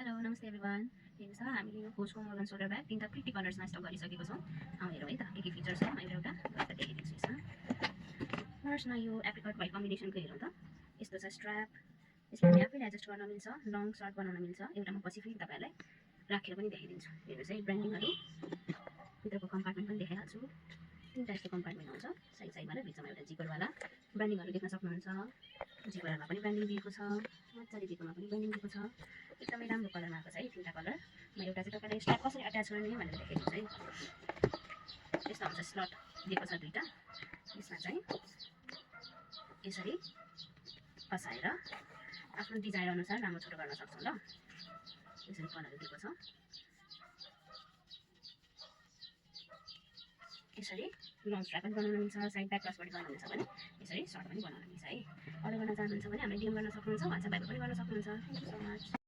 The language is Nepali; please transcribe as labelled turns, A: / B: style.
A: हेलो नमस्ते एभ्रिवान। हेर्नुहोस् त हामीले यो खोजको मोर्गन सोल्डर ब्याग तीनटा प्रिटी कलर्समा स्टक गरिसकेको छौँ। हेरौँ है त के फिचर छ। मैले एउटा देखाइदिन्छु यसमा। फर्स्टमा यो एप्रिकट व्हाइट कम्बिनेसनको हेरौँ त। यस्तो छ स्ट्र्याप। यसमा हामी आफैले एडजस्ट गर्न मिल्छ, लङ सर्ट बनाउन मिल्छ। एउटा म पछि फेरि तपाईँहरूलाई राखेर पनि देखाइदिन्छु। हेर्नुहोस् है ब्रान्डिङहरू, भित्रको कम्पार्टमेन्ट पनि देखाइहाल्छु। तीनटा यस्तो कम्पार्टमेन्ट आउँछ, साइड साइडमा र बिचमा एउटा जिपरवाला। ब्रान्डिङहरू देख्न सक्नुहुन्छ। जिपरमा पनि ब्रान्डिङ दिएको छ, मजाले जिपरमा पनि ब्रान्डिङ दिएको छ। एकदमै राम्रो कलरमा आएको छ है तीनटा कलर। म एउटा चाहिँ तपाईँलाई स्ट्र्याप कसरी अट्याच गर्ने भनेर देखाइदिन्छु है। यस्तो आउँछ, स्लट दिएको छ दुईटा। यसमा चाहिँ यसरी फसाएर आफ्नो डिजायर अनुसार लामो छोटो गर्न सक्छौँ ल। यसरी कलर दिएको छ। यसरी लङ स्ट्र्याप पनि बनाउन मिल्छ, साइड ब्याक क्लच पनि बनाउन मिल्छ भने यसरी सर्ट पनि बनाउन मिल्छ है। अर्डर गर्न चाहनुहुन्छ भने हामीले डिएम गर्न सक्नुहुन्छ, वाट्सएप भाइबर पनि गर्न सक्नुहुन्छ। Thank you so much.